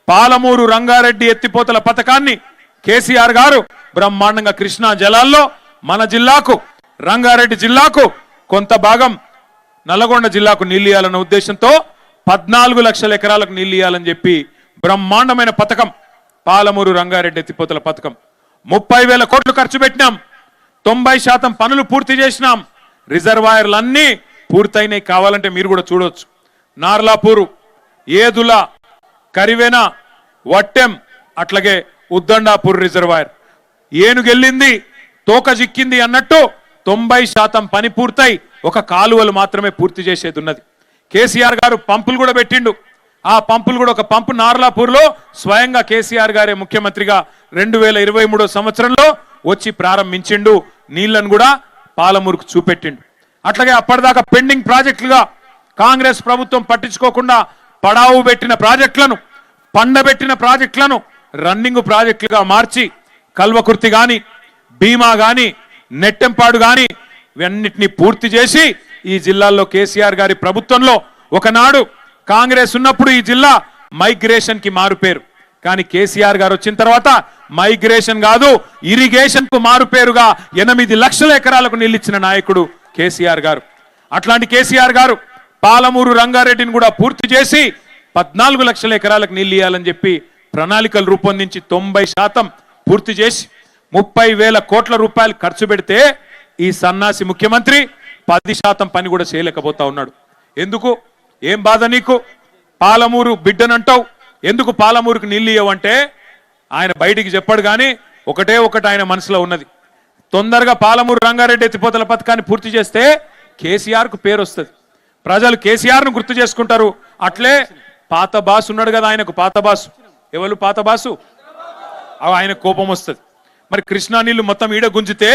పాలమూరు రంగారెడ్డి ఎత్తిపోతల పథకాన్ని కేసీఆర్ గారు బ్రహ్మాండంగా కృష్ణా జలాల్లో మన జిల్లాకు రంగారెడ్డి జిల్లాకు కొంత భాగం నల్లగొండ జిల్లాకు నీళ్లు ఇవ్వాలన్న ఉద్దేశంతో 14 లక్షల ఎకరాలకు నీళ్లు ఇవ్వాలని చెప్పి బ్రహ్మాండమైన పథకం పాలమూరు రంగారెడ్డి ఎత్తిపోతల పథకం 30,000 కోట్లు ఖర్చు పెట్టినాం 90% పనులు పూర్తి చేసినాం రిజర్వాయర్లన్నీ పూర్తయినాయి కావాలంటే మీరు కూడా చూడొచ్చు నార్లాపూరు ఏదుల కరివెన వట్టెం అట్లాగే ఉద్దండాపూర్ రిజర్వాయర్ ఏనుగెళ్ళింది తోక జిక్కింది అన్నట్టు 90% పని పూర్తయి ఒక కాలువలు మాత్రమే పూర్తి చేసేది ఉన్నది కేసీఆర్ గారు పంపులు కూడా పెట్టిండు ఆ పంపులు కూడా ఒక పంపు నార్లాపూర్లో స్వయంగా కేసీఆర్ గారే ముఖ్యమంత్రిగా 2023 సంవత్సరంలో వచ్చి ప్రారంభించిండు నీళ్లను కూడా పాలమూరుకు చూపెట్టిండు అట్లాగే అప్పటిదాకా పెండింగ్ ప్రాజెక్టులుగా కాంగ్రెస్ ప్రభుత్వం పట్టించుకోకుండా పడావు పెట్టిన ప్రాజెక్టులను పండబెట్టిన ప్రాజెక్టులను రన్నింగ్ ప్రాజెక్టులుగా మార్చి కల్వకుర్తి గాని భీమా గాని నెట్టెంపాడు గాని ఇవన్నిటిని పూర్తి చేసి ఈ జిల్లాల్లో కేసీఆర్ గారి ప్రభుత్వంలో ఒకనాడు కాంగ్రెస్ ఉన్నప్పుడు ఈ జిల్లా మైగ్రేషన్ కి మారుపేరు కానీ కేసీఆర్ గారు వచ్చిన తర్వాత మైగ్రేషన్ కాదు ఇరిగేషన్ కు మారుపేరుగా 8 లక్షల ఎకరాలకు నీళ్ళిచ్చిన నాయకుడు కేసీఆర్ గారు అట్లాంటి కేసీఆర్ గారు పాలమూరు రంగారెడ్డిని కూడా పూర్తి చేసి 14 లక్షల ఎకరాలకు నీళ్ళు ఇవ్వాలని చెప్పి ప్రణాళికలు రూపొందించి 90% పూర్తి చేసి 30,000 కోట్ల రూపాయలు ఖర్చు పెడితే ఈ సన్నాసి ముఖ్యమంత్రి 10% పని కూడా చేయలేకపోతా ఉన్నాడు ఎందుకు ఏం బాధ నీకు పాలమూరు బిడ్డనంటావు ఎందుకు పాలమూరుకు నీళ్ళు ఇవ్వమంటే ఆయన బయటికి చెప్పాడు కానీ ఒకటే ఒకటి ఆయన మనసులో ఉన్నది తొందరగా పాలమూరు రంగారెడ్డి ఎత్తిపోతల పథకాన్ని పూర్తి చేస్తే కేసీఆర్ కు పేరు వస్తుంది ప్రజలు కేసీఆర్ ను గుర్తు చేసుకుంటారు అట్లే పాత బాసు ఉన్నాడు కదా ఆయనకు పాత బాసు ఎవరు పాత బాసు ఆయన కోపం వస్తుంది మరి కృష్ణా నీళ్లు మొత్తం ఈడ గుంజితే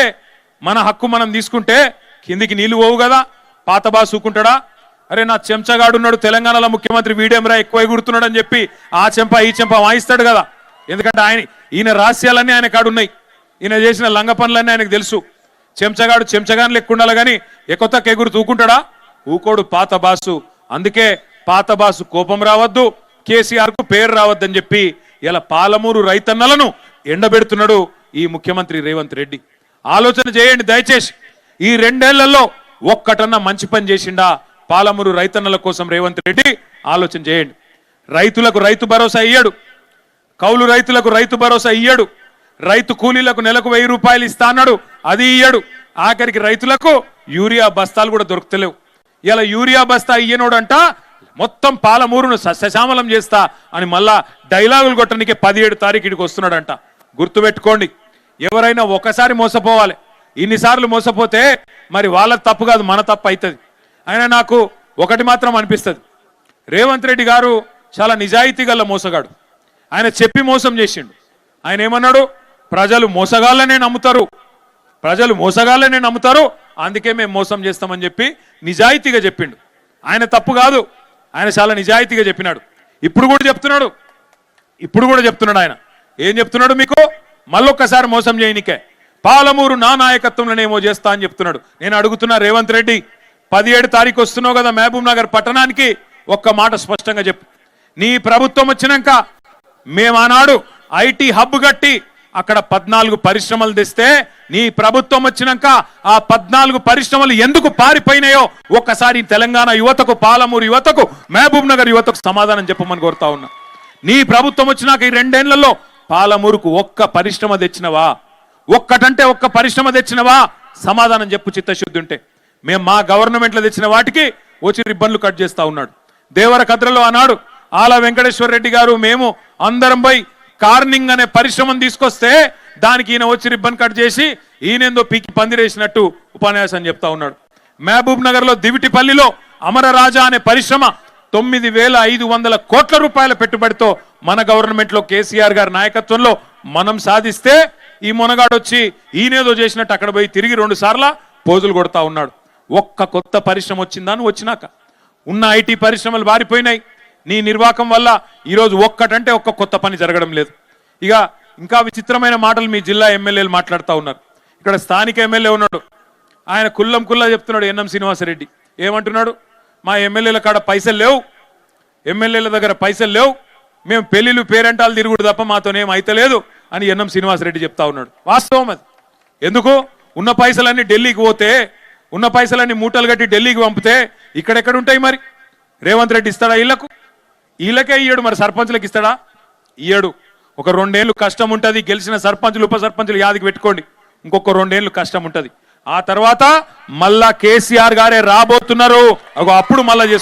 మన హక్కు మనం తీసుకుంటే కిందికి నీళ్లు పోవు కదా పాత బాసు ఊకుంటాడా అరే నా చెంచగాడు ఉన్నాడు తెలంగాణలో ముఖ్యమంత్రి వీడేమరా ఎక్కువ ఎగురుతున్నాడు అని చెప్పి ఆ చెంప ఈ చెంప వాయిస్తాడు కదా ఎందుకంటే ఈయన రహస్యాలన్నీ ఆయన కాడున్నాయి ఈయన చేసిన లంగ పనులన్నీ ఆయనకు తెలుసు చెంచగాడు చెంచగాని లెక్క ఉండాలి కానీ ఎకొత్తకు ఎగురు తూకుంటాడా ఊకోడు పాత బాసు అందుకే పాత బాసు కోపం రావద్దు కేసీఆర్ కు పేరు రావద్దని చెప్పి ఇలా పాలమూరు రైతన్నలను ఎండబెడుతున్నాడు ఈ ముఖ్యమంత్రి రేవంత్ రెడ్డి ఆలోచన చేయండి దయచేసి ఈ 2 ఏళ్లలో ఒక్కటన్నా మంచి పని చేసిండా పాలమూరు రైతన్నల కోసం రేవంత్ రెడ్డి ఆలోచన చేయండి రైతులకు రైతు భరోసా ఇయ్యడు కౌలు రైతులకు రైతు భరోసా ఇయ్యడు రైతు కూలీలకు నెలకు 1000 రూపాయలు ఇస్తా అన్నాడు అది ఇయ్యడు ఆఖరికి రైతులకు యూరియా బస్తాలు కూడా దొరుకుతలేవు ఇలా యూరియా బస్తా ఇయ్యనోడంట మొత్తం పాలమూరును సస్యశ్యామలం చేస్తా అని మళ్ళా డైలాగులు కొట్టడానికి 17 తారీఖుకి వస్తున్నాడంట గుర్తుపెట్టుకోండి ఎవరైనా ఒకసారి మోసపోవాలి ఇన్నిసార్లు మోసపోతే మరి వాళ్ళ తప్పు కాదు మన తప్పు అవుతుంది అయినా నాకు ఒకటి మాత్రం అనిపిస్తుంది రేవంత్ రెడ్డి గారు చాలా నిజాయితీ గల మోసగాడు ఆయన చెప్పి మోసం చేసిండు ఆయన ఏమన్నాడు ప్రజలు మోసగాళ్ళనే నమ్ముతారు అందుకే మేము మోసం చేస్తామని చెప్పి నిజాయితీగా చెప్పిండు ఆయన తప్పు కాదు ఆయన చాలా నిజాయితీగా చెప్పినాడు ఇప్పుడు కూడా చెప్తున్నాడు ఆయన ఏం చెప్తున్నాడు మీకు మళ్ళొక్కసారి మోసం చేయనికే పాలమూరు నా నాయకత్వంలోనేమో చేస్తా అని చెప్తున్నాడు నేను అడుగుతున్నా రేవంత్ రెడ్డి 17 తారీఖు వస్తున్నావు కదా మహబూబ్ నగర్ పట్టణానికి ఒక్క మాట స్పష్టంగా చెప్పు నీ ప్రభుత్వం వచ్చినాక మేము ఆనాడు ఐటీ హబ్ కట్టి అక్కడ 14 పరిశ్రమలు తెస్తే నీ ప్రభుత్వం వచ్చినాక ఆ 14 పరిశ్రమలు ఎందుకు పారిపోయినాయో ఒక్కసారి తెలంగాణ యువతకు పాలమూరు యువతకు మహబూబ్ నగర్ యువతకు సమాధానం చెప్పమని కోరుతా ఉన్నా నీ ప్రభుత్వం వచ్చినాక ఈ 2 ఏళ్లలో పాలమూరుకు ఒక్క పరిశ్రమ తెచ్చినవా ఒక్కటంటే ఒక్క పరిశ్రమ తెచ్చినవా సమాధానం చెప్పు చిత్తశుద్ధి ఉంటే మేము మా గవర్నమెంట్లో తెచ్చిన వాటికి వచ్చి రిబ్బన్లు కట్ చేస్తా ఉన్నాడు దేవరకద్రలో అన్నాడు ఆల వెంకటేశ్వర రెడ్డి గారు మేము అందరం పోయి కార్నింగ్ అనే పరిశ్రమను తీసుకొస్తే దానికి ఈయన వచ్చి రిబ్బన్ కట్ చేసి ఈయనేందో పీకి పందిరేసినట్టు ఉపన్యాసం చెప్తా ఉన్నాడు మహబూబ్ నగర్ లో దివిటిపల్లిలో అమరరాజా అనే పరిశ్రమ 9,500 కోట్ల రూపాయల పెట్టుబడితో మన గవర్నమెంట్ లో కేసీఆర్ గారి నాయకత్వంలో మనం సాధిస్తే ఈ మొనగాడు వచ్చి ఈయనేదో చేసినట్టు అక్కడ పోయి తిరిగి 2 సార్లు పోజులు కొడతా ఉన్నాడు ఒక్క కొత్త పరిశ్రమ వచ్చిందని వచ్చినాక ఉన్న ఐటీ పరిశ్రమలు బారిపోయినాయి నీ నిర్వాహకం వల్ల ఈరోజు ఒక్కటంటే ఒక్క కొత్త పని జరగడం లేదు ఇక ఇంకా విచిత్రమైన మాటలు మీ జిల్లా ఎమ్మెల్యేలు మాట్లాడుతూ ఉన్నారు ఇక్కడ స్థానిక ఎమ్మెల్యే ఉన్నాడు ఆయన కుల్లా చెప్తున్నాడు ఎన్ఎం శ్రీనివాసరెడ్డి ఏమంటున్నాడు మా ఎమ్మెల్యేల కాడ పైసలు లేవు ఎమ్మెల్యేల దగ్గర పైసలు లేవు మేము పెళ్లిళ్ళు పేరెంటాలు తిరుగుడు తప్ప మాతోనేం అయితలేదు అని ఎన్నం శ్రీనివాసరెడ్డి చెప్తా ఉన్నాడు. వాస్తవం అది. ఎందుకు ఉన్న పైసలన్నీ ఢిల్లీకి పోతే, ఉన్న పైసలన్నీ మూటలు కట్టి ఢిల్లీకి పంపితే ఇక్కడెక్కడ ఉంటాయి? మరి రేవంత్ రెడ్డి ఇస్తాడా? వీళ్ళకే ఇయ్యడు, మరి సర్పంచులకు ఇస్తాడా? ఇయ్యడు. ఒక 2 ఏళ్ళు కష్టం ఉంటుంది. గెలిచిన సర్పంచులు ఉప సర్పంచులు యాదికి పెట్టుకోండి, ఇంకొక 2 ఏళ్ళు కష్టం ఉంటుంది. ఆ తర్వాత మళ్ళా కేసీఆర్ గారే రాబోతున్నారు. అప్పుడు మళ్ళా చేసుకో.